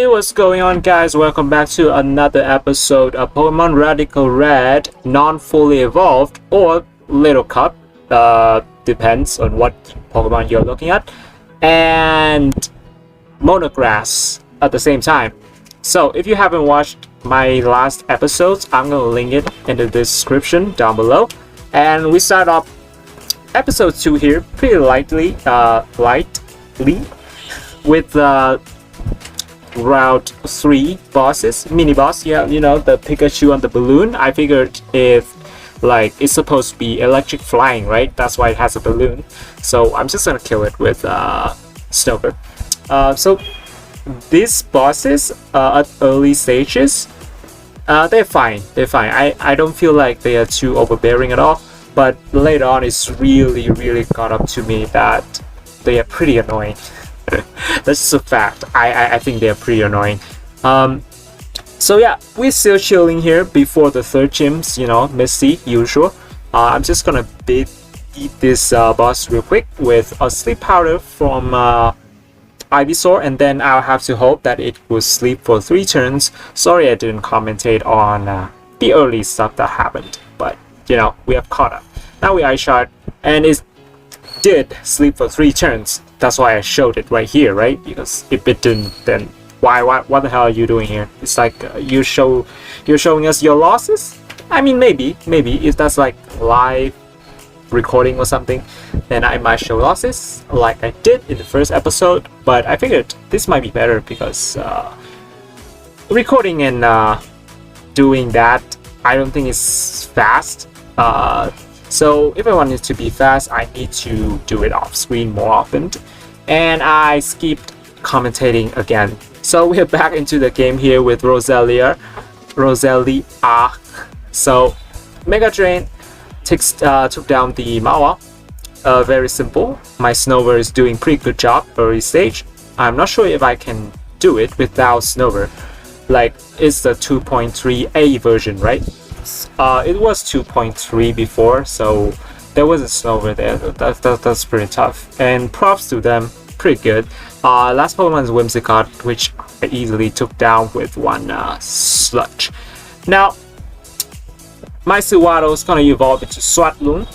Hey, what's going on, guys? Welcome back to another episode of Pokemon Radical Red non-fully evolved or Little Cup, depends on what Pokemon you're looking at, and Monograss at the same time. So if you haven't watched my last episodes, I'm gonna link it in the description down below. And we start off episode 2 here pretty lightly with Route 3 bosses, mini boss. Yeah, you know, the Pikachu on the balloon. I figured if it's supposed to be electric flying, right? That's why it has a balloon. So I'm just gonna kill it with Snover. So these bosses at early stages, they're fine. I don't feel like they are too overbearing at all. But later on, it's really got up to me that they are pretty annoying. That's just a fact. I think they're pretty annoying. So yeah, we're still chilling here before the third gyms, you know, Missy, usual. I'm just gonna beat this boss real quick with a sleep powder from Ivysaur, and then I'll have to hope that it will sleep for 3 turns. Sorry I didn't commentate on the early stuff that happened, but you know, we have caught up. Now we Ice Shard, and it did sleep for 3 turns. That's why I showed it right here, right? Because if it didn't, then what the hell are you doing here? It's like you're showing us your losses. I mean, maybe if that's like live recording or something, then I might show losses like I did in the first episode. But I figured this might be better because recording and doing that, I don't think it's fast. So if I want it to be fast, I need to do it off screen more often, and I skipped commentating again. So we're back into the game here with Roselia. So Mega Drain took down the Mawa. Very simple. My Snover is doing pretty good job early stage. I'm not sure if I can do it without Snover. Like, it's the 2.3a version, right? It was 2.3 before, so there was a Snover there. That's pretty tough, and props to them, pretty good. Last Pokemon is Whimsicott, which I easily took down with one Sludge. Now my Sewaddle is gonna evolve into Swatloon.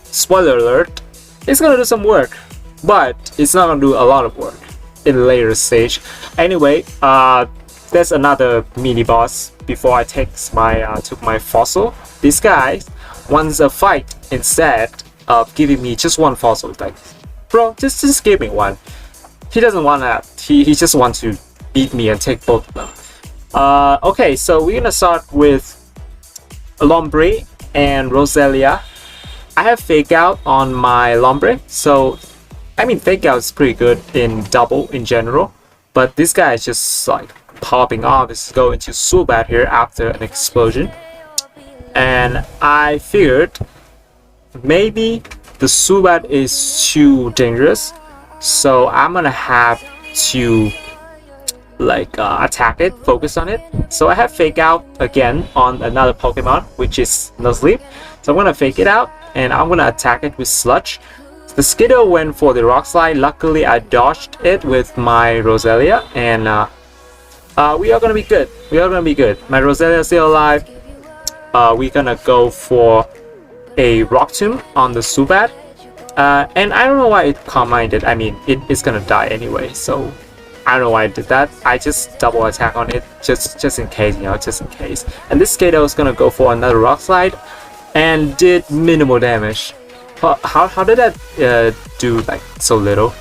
Spoiler alert, it's gonna do some work, but it's not gonna do a lot of work in the later stage. Anyway, there's another mini boss before I took my fossil. This guy wants a fight instead of giving me just one fossil. Like, bro, just give me one. He doesn't want that. He just wants to beat me and take both of them. Okay, so we're gonna start with Lombre and Roselia. I have Fake Out on my Lombre, so I mean, Fake Out is pretty good in double in general, but this guy is just like popping off. Is going to Zubat here after an explosion, and I figured maybe the Zubat is too dangerous, so I'm gonna have to attack it, focus on it. So I have Fake Out again on another Pokemon, which is Nuzleaf. So I'm gonna Fake it out, and I'm gonna attack it with Sludge. The Skiddo went for the Rock Slide. Luckily, I dodged it with my Roselia, and we are gonna be good. My Roselia is still alive. We're gonna go for a Rock Tomb on the Zubat. And I don't know why it Calm-Minded. I mean, it is gonna die anyway, so I don't know why I did that. I just double attack on it, just in case, you know, just in case. And this Skiddo is gonna go for another Rock Slide, and did minimal damage. How did that do like so little?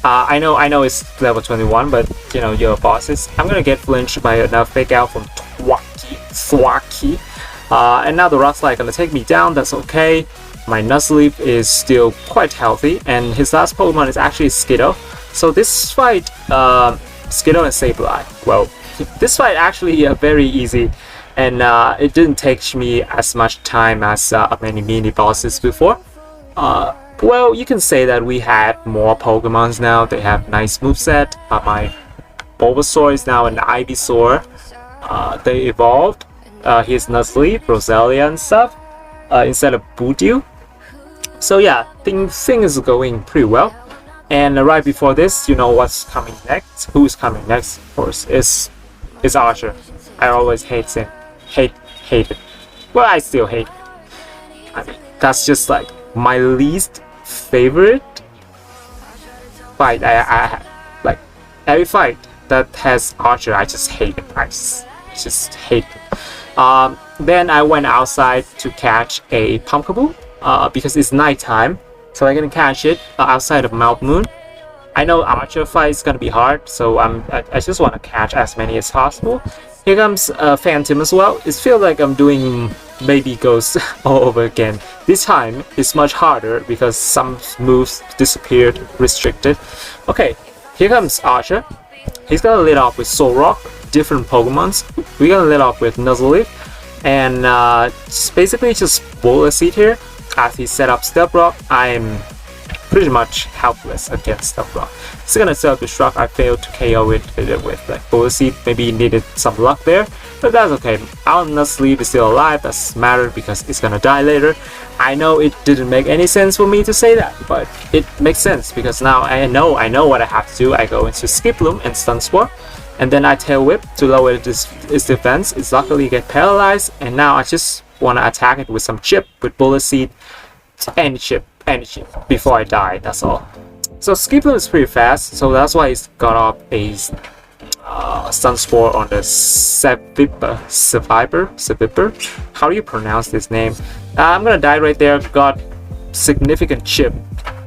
I know it's level 21, but you know, your bosses. I'm gonna get flinched by another Fake Out from Thwacky. And now the Rock Slide gonna take me down. That's okay. My Nuzleaf is still quite healthy, and his last Pokemon is actually Skiddo. So this fight, Skiddo and Sableye. Well, this fight actually very easy, and it didn't take me as much time as many mini bosses before. Well, you can say that we had more Pokemons now. They have nice moveset. My Bulbasaur is now an Ivysaur. They evolved. Here's Nuzleaf, Roselia, and stuff instead of Budew. So yeah, things is going pretty well. And right before this, you know what's coming next? Who's coming next? Of course, is Archer. I always hate him. Hate it. Well, I still hate it. I mean, that's just like my least favorite fight. I like every fight that has Archer. I just hate it. I just hate it. Then I went outside to catch a pumpkaboo because it's nighttime, so I can catch it outside of Mount Moon. I know Archer fight is gonna be hard, so I just want to catch as many as possible. Here comes Phantom as well. It feels like I'm doing Baby Ghost all over again. This time it's much harder because some moves disappeared, restricted. Okay, here comes Archer. He's gonna lead off with Soul Rock, different Pokemons. We're gonna lead off with Nuzzleaf, and basically just Bullet Seed here. As he set up Step Rock, I'm pretty much helpless against Step Rock. He's gonna self-destruct. I failed to KO it with like Bullet Seed. Maybe needed some luck there, but that's okay. Our Nuzzleaf is still alive. Doesn't matter because it's gonna die later. I know it didn't make any sense for me to say that, but it makes sense because now I know what I have to do. I go into Skip Loom and Sunsport, and then I Tail Whip to lower its defense. It's luckily get paralyzed, and now I just want to attack it with some chip, with Bullet Seed, any chip before I die. That's all. So Skip Loom is pretty fast, so that's why it's got off a Sunsport on the Seviper. How do you pronounce this name? I'm gonna die right there. Got significant chip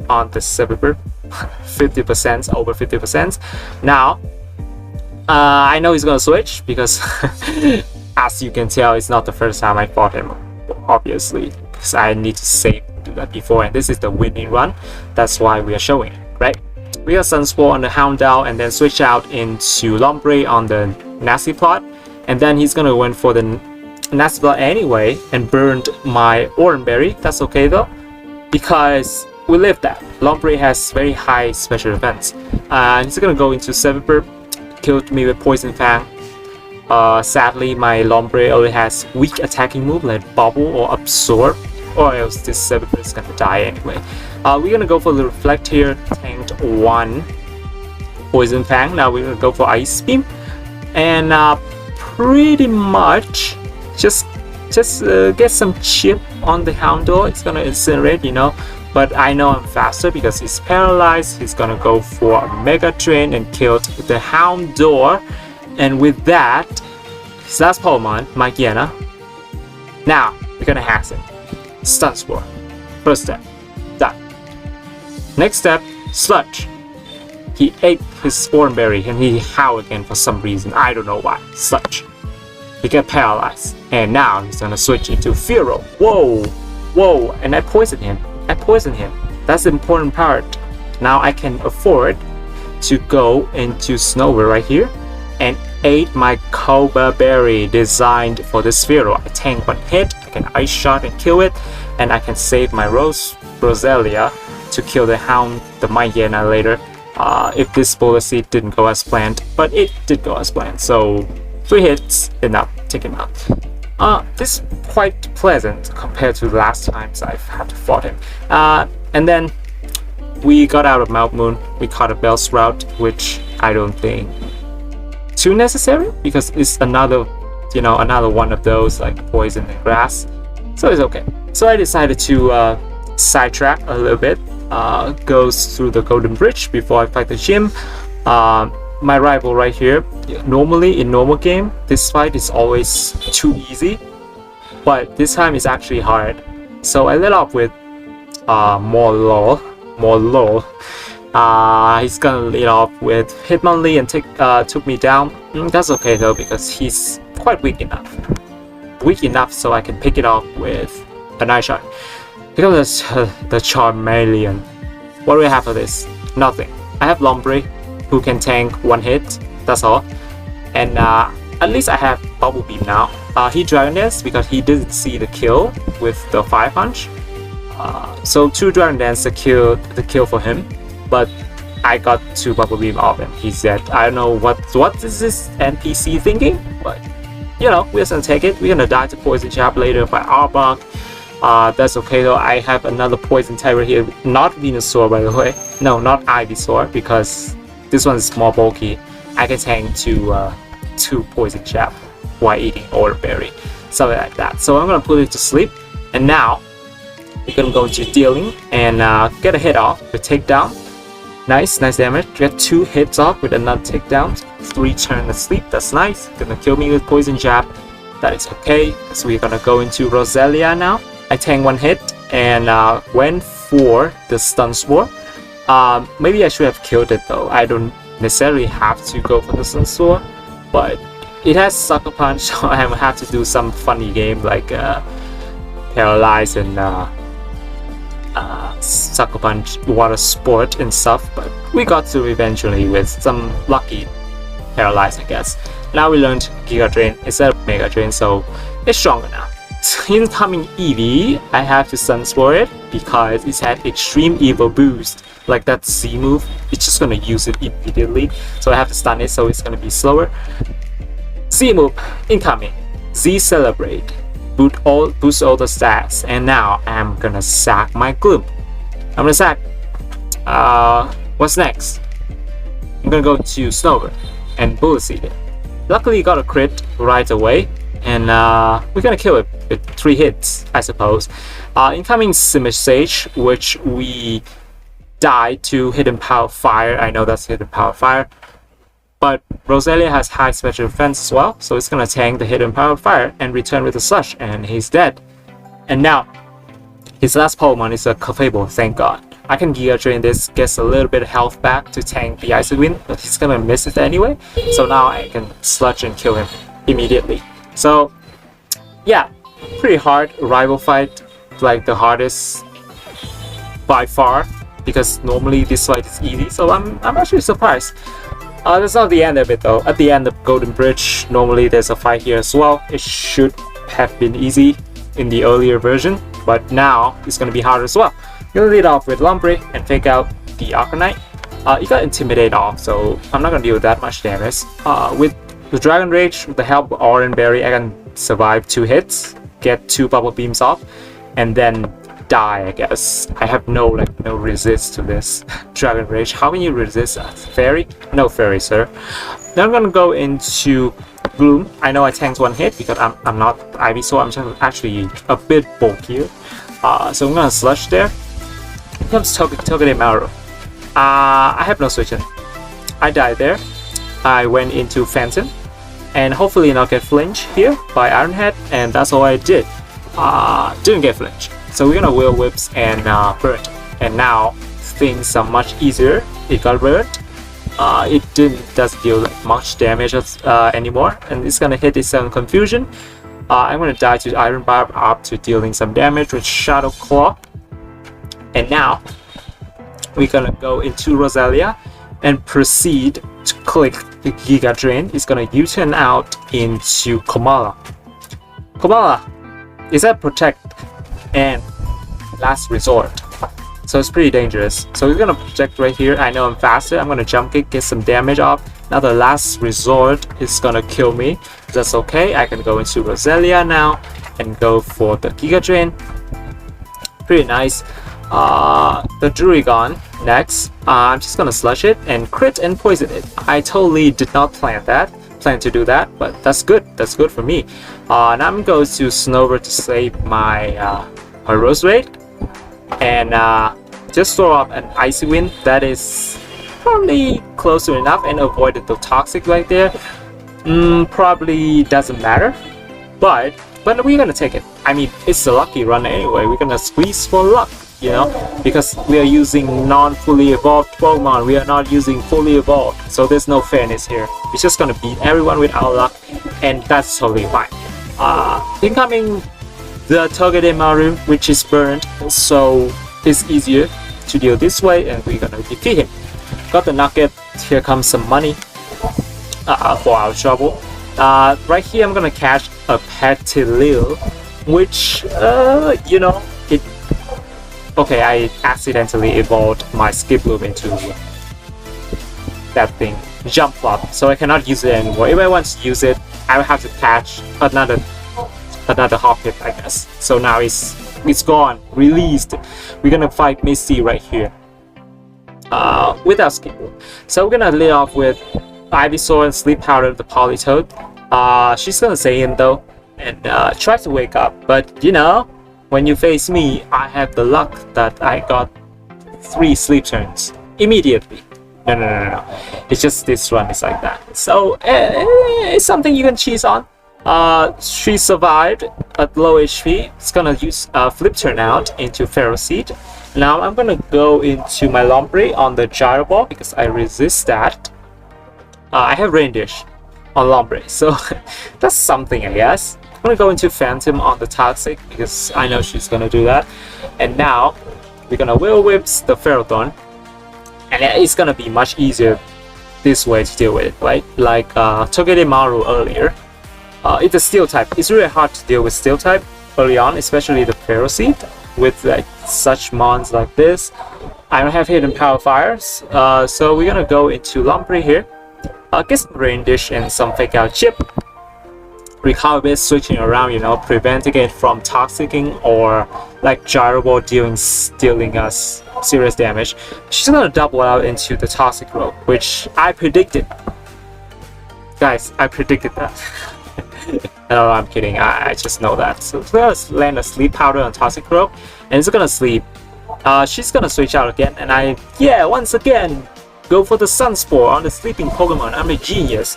on the Seviper, 50%, over 50%. Now, I know he's gonna switch because, as you can tell, it's not the first time I fought him. Obviously, because I need to do that before, and this is the winning run. That's why we are showing it, right? We got Sunsport on the Houndour, and then switch out into Lombre on the Nasty Plot, and then he's gonna win for the Nasty Plot anyway, and burned my Oranberry. That's okay though, because we live that. Lombre has very high special defense. He's gonna go into Seviper, killed me with Poison Fang. Sadly, my Lombre only has weak attacking move like Bubble or Absorb, or else this Seviper is gonna die anyway. We're gonna go for the Reflect here, tanked one Poison Fang. Now we're gonna go for Ice Beam, and pretty much just get some chip on the Houndour. It's gonna incinerate, you know, but I know I'm faster because he's paralyzed. He's gonna go for a Mega Drain and kill the Houndour, and with that, his last Pokemon, Mygiana. Now we're gonna hack it. Sunsport. First step, done. Next step, Sludge. He ate his Thornberry and he howled again for some reason. I don't know why. Sludge. He got paralyzed, and now he's gonna switch into Fearow. Whoa, and I poisoned him. That's the important part. Now I can afford to go into Snover right here and ate my Cobra Berry designed for the Fearow. I tank one hit, I can Ice Shot and kill it, and I can save my Roselia to kill the Mygiana later. If this Bullet Seed didn't go as planned, but it did go as planned, so 3 hits, enough, take him out. This is quite pleasant compared to the last times I've had to fight him. And then we got out of Mount Moon, we caught a Bellsprout, which I don't think too necessary because it's another one of those like poison and grass, so it's okay. So I decided to sidetrack a little bit, goes through the Golden Bridge before I fight the gym. My rival right here. Normally in normal game, this fight is always too easy, but this time it's actually hard. So I let off with more lol. He's gonna lead off with Hitmonlee and took me down. That's okay though because he's quite weak enough so I can pick it off with a Night Shot. Because the Charmeleon. What do we have for this? Nothing. I have Lombre, who can tank 1 hit. That's all. And at least I have Bubble Beam now. He Dragon Dance because he didn't see the kill with the Fire Punch. So 2 Dragon Dance to kill for him. But I got 2 Bubble Beam off him. He said, I don't know what is this NPC thinking, but you know, we're just gonna take it. We're gonna die to Poison Jab later by Arbok. That's okay though. I have another poison type right here, not Venusaur by the way. No, not Ivysaur, because this one is more bulky. I can tank two poison jab while eating Order Berry, something like that. So I'm gonna put it to sleep, and now we're gonna go into dealing and get a hit off with takedown. Nice damage. Get 2 hits off with another takedown. 3 turn asleep. That's nice. Gonna kill me with poison jab. That is okay. So we're gonna go into Roselia now. I tank 1 hit and went for the Sunsport. Maybe I should have killed it though. I don't necessarily have to go for the Sunsport, but it has Sucker Punch, so I have to do some funny game like Paralyze and Sucker Punch, Water Sport and stuff, but we got through eventually with some lucky Paralyze, I guess. Now we learned Giga Drain instead of Mega Drain, so it's stronger now. Incoming Eevee, I have to Sunsport it because it's had Extreme Evo Boost, like that Z move. It's just gonna use it immediately, so I have to stun it, so it's gonna be slower. Z move incoming, Z Celebrate. Boost all the stats, and now I'm gonna sack my Gloom. I'm gonna sack. What's next? I'm gonna go to Snover and Bullet Seed it. Luckily, got a crit right away, and we're gonna kill it with 3 hits, I suppose. Incoming Simirsage, which we died to Hidden Power Fire. I know that's Hidden Power Fire. But Roselia has high special defense as well, so it's gonna tank the Hidden Power Fire and return with a Slush, and he's dead. And now, his last Pokemon is a Clefable, thank god. I can Giga Drain this, gets a little bit of health back to tank the Icy Wind, but he's gonna miss it anyway, so now I can Sludge and kill him immediately. So, yeah, pretty hard rival fight, like the hardest by far, because normally this fight is easy, so I'm actually surprised. That's not the end of it though. At the end of Golden Bridge, normally there's a fight here as well. It should have been easy in the earlier version, but now it's going to be hard as well. You're going to lead off with Lombre and take out the Arcanine. You got Intimidate off, so I'm not going to deal with that much damage. With the Dragon Rage, with the help of Orange Berry, I can survive 2 hits, get 2 Bubble Beams off, and then die, I guess. I have no resist to this Dragon Rage. How can you resist that? Fairy? No fairy, sir. Then I'm gonna go into Gloom. I know I tanked 1 hit because I'm not Ivysaur, I'm just actually a bit bulkier. So I'm gonna Slush there. Here comes Togedemaru. I have no switch in. I died there. I went into Phantom, and hopefully not get flinch here by Iron Head, and that's all I did. Didn't get flinch. So we're gonna Will Whips and burnt, and now things are much easier. It got burnt. It doesn't deal much damage anymore, and it's gonna hit its own Confusion. I'm gonna die to Iron Barb after dealing some damage with Shadow Claw, and now we're gonna go into Roselia and proceed to click the Giga Drain. It's gonna U-turn out into Komala. Komala is that Protect and Last Resort, so it's pretty dangerous. So we're gonna project right here. I know I'm faster. I'm gonna jump kick, get some damage off. Now the Last Resort is gonna kill me. That's okay. I can go into Roselia now and go for the Giga Drain. Pretty nice. The Druigon next. I'm just gonna Slush it and crit and poison it. I totally did not plan to do that, but that's good. That's good for me. Now I'm going to Snover to save my my Roserade, and just throw up an Icy Wind. That is probably close to enough, and avoided the Toxic right there. Probably doesn't matter, but we're gonna take it. I mean, it's a lucky run anyway. We're gonna squeeze for luck, you know, because we are using non-fully evolved Pokemon. We are not using fully evolved, so there's no fairness here. We're just gonna beat everyone with our luck, and that's totally fine. Incoming the Togedemaru, which is burned, so it's easier to deal this way, and we're gonna defeat him. Got the Nugget. Here comes some money for our trouble. Right here, I'm gonna catch a Petilil, which you know, it. Okay, I accidentally evolved my Skiploom into that thing, Jump Flop, so I cannot use it anymore. If I want to use it, I will have to catch another Hop Hit, I guess. So now it's It's gone, released. We're gonna fight Missy right here. Without skipping. So we're gonna lead off with Ivysaur and Sleep Powder the Politoed. She's gonna stay in though and try to wake up. But you know, when you face me, I have the luck that I got 3 sleep turns immediately. No. It's just this run is like that. So it's something you can cheese on. She survived at low HP. It's gonna use Flip Turn out into Ferroseed. Now I'm gonna go into my Lombre on the Gyro Ball because I resist that. I have Rain Dish on Lombre, so that's something, I guess. I'm gonna go into Phantom on the Toxic because I know she's gonna do that. And now we're gonna Will Whips the Ferrothorn, and it's gonna be much easier this way to deal with it, right? Like Togedemaru earlier. It's a Steel type. It's really hard to deal with Steel type early on, especially the Ferroseed with like such mons like this. I don't have Hidden Power Fires, so we're gonna go into Lombre here. Get some Rain Dish and some Fake Out Chip. Recover bit, switching around, you know, preventing it from toxicking or like Gyro Ball dealing us serious damage. She's gonna double out into the Toxic Rope, which I predicted. Guys, I predicted that. No, I'm kidding. I just know that. So it's gonna land a Sleep Powder on Toxic Rope, and it's gonna sleep. She's gonna switch out again, and once again, go for the Sunsport on the sleeping Pokemon. I'm a genius.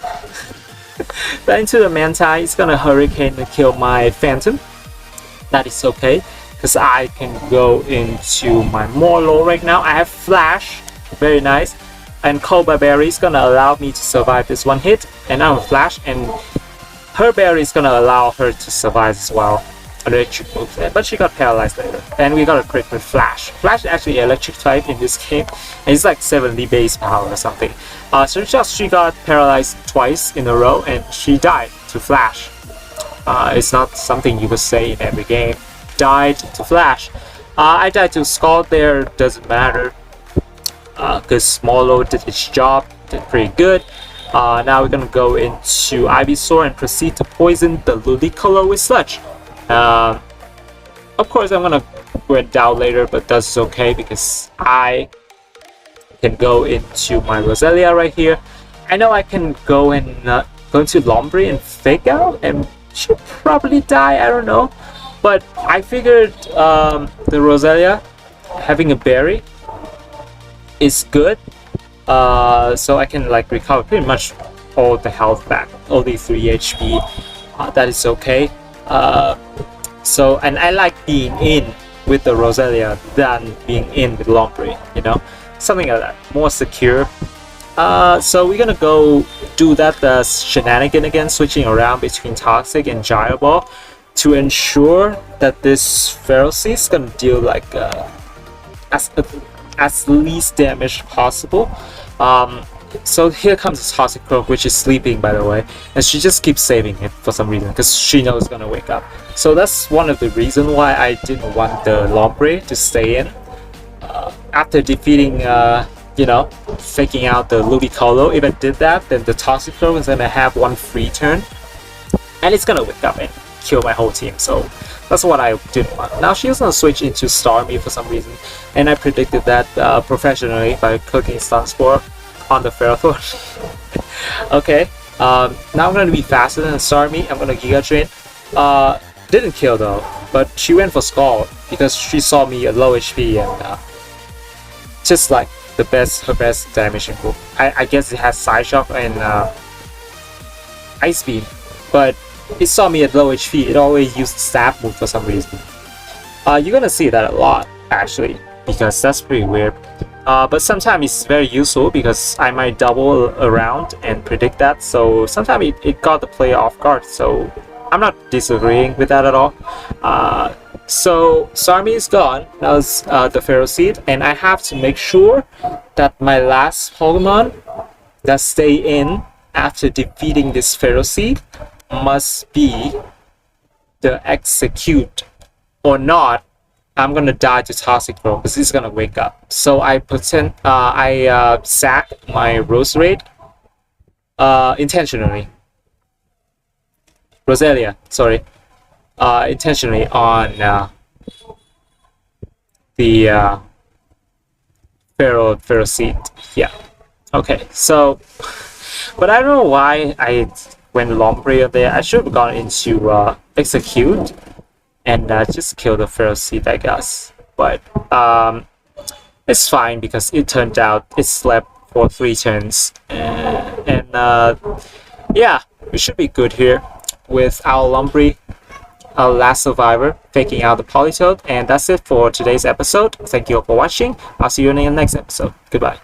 Then into the Mantai, it's gonna Hurricane and kill my Phantom. That is okay, because I can go into my Morlo right now. I have Flash, very nice, and Cold Berry is gonna allow me to survive this one hit, and I'm a Flash, and her berry is gonna allow her to survive as well. Electric moves, but she got paralyzed later. And we got a crit with Flash. Flash is actually electric type in this game, and it's like 70 base power or something. So she got paralyzed twice in a row, and she died to Flash. It's not something you could say in every game. Died to Flash. I died to Scald there, doesn't matter. Because Smolo did its job, did pretty good. Now we're gonna go into Ivysaur and proceed to poison the Ludicolo with Sludge. Of course, I'm gonna go and down later, but that's okay because I can go into my Roselia right here. I know I can go and go into Lombre and Fake Out, and she'll probably die. I don't know, but I figured the Roselia having a berry is good. So I can like recover pretty much all the health back, only 3 HP. That is okay. And I like being in with the Roselia than being in with Lombre, you know, something like that, more secure. So we're gonna go do that shenanigan again, switching around between Toxic and Gyro Ball to ensure that this Ferocity is gonna deal like as least damage possible. So here comes the Toxic Croak, which is sleeping by the way, and she just keeps saving it for some reason because she knows it's gonna wake up. So that's one of the reasons why I didn't want the Lombre to stay in. After defeating, you know, faking out the Ludicolo, if I did that, then the Toxic Croak is gonna have one free turn, and it's gonna wake up and kill my whole team. So that's what I didn't want. Now she's gonna switch into Starmie for some reason, and I predicted that professionally by cooking Sunsport on the Ferrothorn. Okay, now I'm gonna be faster than Starmie. I'm gonna Giga Drain. Didn't kill though, but she went for Scald because she saw me at low HP and just like her best damage move. I guess it has Side Shock and Ice Beam, but it saw me at low HP. It always used Stab move for some reason. You're gonna see that a lot actually, because that's pretty weird. But sometimes it's very useful because I might double around and predict that. So sometimes it got the player off guard. So I'm not disagreeing with that at all. So Starmie is gone. That was the Ferroseed, and I have to make sure that my last Pokemon that stay in after defeating this Ferroseed must be the Execute, or not I'm gonna die to Toxic Rope because he's gonna wake up. So I sack my Roserade intentionally. Roselia, sorry. Intentionally on the Pharaoh seed. Yeah. Okay. So, but I don't know why I went Lombre there. I should have gone into execute and just kill the Pharaoh seed, I guess. But it's fine because it turned out it slept for 3 turns, and yeah, we should be good here with our Lombre, our last survivor, taking out the Politoed. And that's it for today's episode. Thank you all for watching. I'll see you in the next episode. Goodbye.